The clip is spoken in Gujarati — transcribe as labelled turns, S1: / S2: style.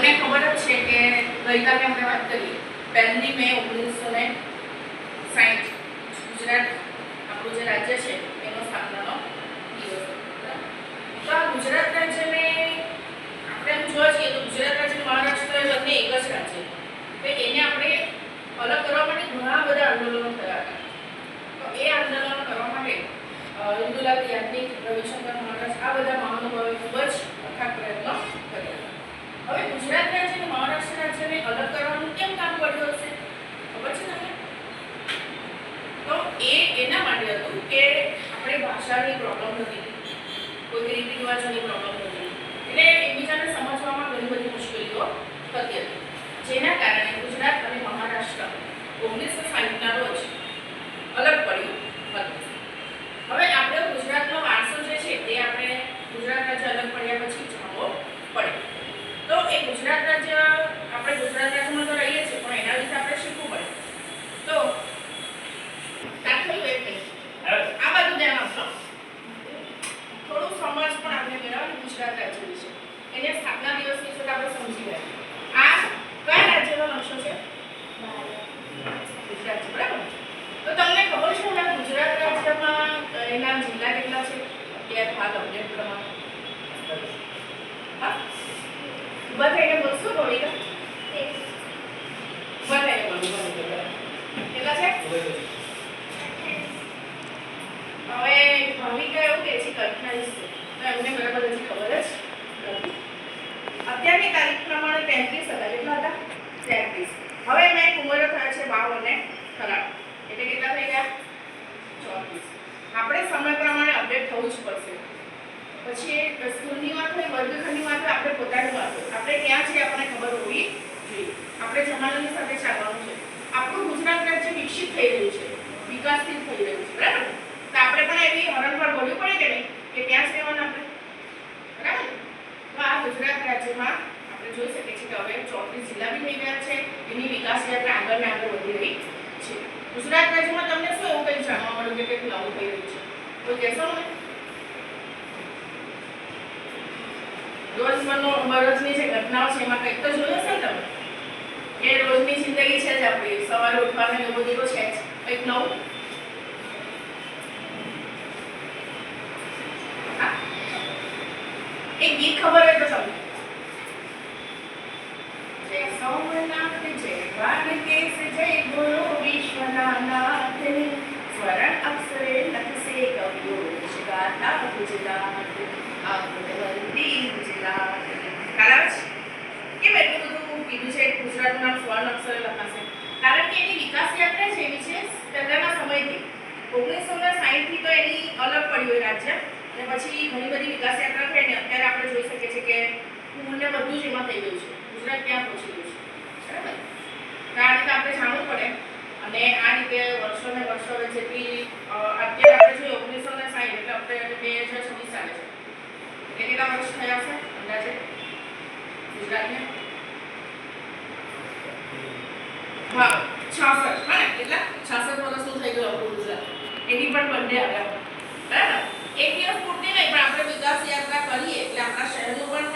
S1: તમને ખબર જ છે કે ગઈકાલે આપણે વાત કરી 1 મે 1960 ગુજરાત આપણું જે રાજ્ય છે એનો સ્થાપનાનો દિવસ હતો. તો આ ગુજરાત રાજ્યને આપણે એમ જોવા જઈએ તો ગુજરાત રાજ્ય અને મહારાષ્ટ્ર બંને એક જ રાજ્ય તો એને આપણે અલગ કરવા માટે ઘણા બધા આંદોલનો થયા હતા. તો એ આંદોલનો કરવા માટે ઇન્દુલાલ યાજ્ઞિક, રવિશંકર મહારાજ આ બધા મહાનુભાવોએ ખૂબ જ અથાગ પ્રયત્નો કર્યા. હવે ગુજરાત રાજ્ય અને મહારાષ્ટ્ર રાજ્યને અલગ કરવાનું કેમ કામ પડ્યું હશે ખબર છે તમને? તો એના માટે હતું કે આપણે ભાષાની પ્રોબ્લેમ હતી, કોઈ રીતિ રિવાજોની પ્રોબ્લેમ હતી, એટલે એકબીજાને સમજવામાં ઘણી બધી મુશ્કેલીઓ થતી હતી, જેના કારણે ગુજરાત અને મહારાષ્ટ્ર 1960ના રોજ અલગ પડ્યું હતું. હવે આપણે ગુજરાતનો વારસો જે છે તે આપણે ગુજરાત રાજ્ય અલગ પડ્યા પછી જાણવો પડે. તો એ ગુજરાત રાજ્ય આપણે ગુજરાત રાજ્યમાં તો રહીએ છીએ પણ એના વિશે આપણે શીખવું પડે. તો દાખલ એક આ બાજુ ધ્યાન આપજો. થોડું સમજ પણ આપણે મેળવવાની ગુજરાત રાજ્ય વિશે, એની સ્થાપના દિવસ વિશે આપણે સમજી ગયા. આ કયા રાજ્યનો નકશો છે? ગુજરાત છે, બરાબર? તો તમને ખબર છે ને ગુજરાત રાજ્યમાં એના જિલ્લા કેટલા છે અત્યારે હાલ અપડેટ પ્રમાણે? હા, ઉભા થઈને બોલશો થોડીક. ઉભા થઈને બોલો, કેટલા છે? હવે ભાવિકા એવું કે છે કે 28 છે, તો એમને બરાબર હજી ખબર જ નથી. અત્યારની તારીખ પ્રમાણે 33 હતા. કેટલા હતા? 33. હવે મેં ઉંમરો થયા છે 52 અને 53, એટલે કેટલા થઈ ગયા? 34. આપણે સમય પ્રમાણે અપડેટ થવું જ પડશે. પછી સ્કૂલની વાત હોય, વર્ગખંડની વાત હોય, આપણે પોતાની વાત હોય, આપણે ક્યાં છે આપણને ખબર હોવી જોઈએ. આપણે જમાનાની સાથે ચાલવાનું છે. આપણું ગુજરાત રાજ્ય વિકસિત થઈ રહ્યું છે, વિકાસશીલ થઈ રહ્યું છે, બરાબર? તો આપણે પણ એવી હરણ પર બોલવું પડે કે નહીં કે ત્યાં જ રહેવાનું આપણે, બરાબર? તો આ ગુજરાત રાજ્યમાં આપણે જોઈ શકીએ છીએ કે હવે 34 જિલ્લા બી થઈ ગયા છે. એની વિકાસ યાત્રા આગળ ને આગળ વધી રહી છે. ગુજરાત રાજ્યમાં તમને શું એવું કંઈ જાણવા મળ્યું કે કંઈક નવું થઈ રહ્યું છે? તો કહેશો મને? રોજની જે ઘટનાઓ છે એમાં કંઈક તો જોયું હશે ને તમે કે રોજની જિંદગી છે જ આપણી, સવારે ઉઠવાનું એવું બધું તો છે જ. કંઈક નવું એક ગીત ખબર હોય તો તમને? જય સોમનાથ જય દ્વારકેશ જય ગુરુ વિશ્વનાથ, સ્વરણ અક્ષરે લખશે કવિઓ ગાથા ગુજરાત, આગળવંતી ગુજરાત. કારણ કેમ એટલું બધું કીધું છે ગુજરાતનું નામ સ્વર્ણ અક્ષરે લખાશે? કારણ કે એની વિકાસ યાત્રા છે એવી છે પહેલાના સમયથી 1960 થી તો એની અલગ પડ્યું રાજ્ય, અને પછી ઘણી બધી વિકાસ યાત્રા થઈને અત્યારે આપણે જોઈ શકીએ છીએ કે પૂર્ણ બધું જ એમાં થઈ ગયું છે. ગુજરાત ક્યાં પહોંચી ગયું છે, બરાબર? તો આ રીતે આપણે જાણવું પડે. અને આ રીતે વર્ષો ને વર્ષો જેટલી અત્યારે આપણે જોઈએ 1960 એટલે આપણે 2026 ચાલે છે, એટલે કેટલા વર્ષ થયા હશે અંદાજે ગુજરાતને? હા, 66. હા ને, કેટલા? 66 વર્ષનું થઈ ગયું આપણું ગુજરાત. એની પણ બર્થડે આવ્યા, બરાબર? એક દિવસ પૂરતી નહીં પણ આપણે વિકાસ યાત્રા કરીએ એટલે આપણા શહેરનું પણ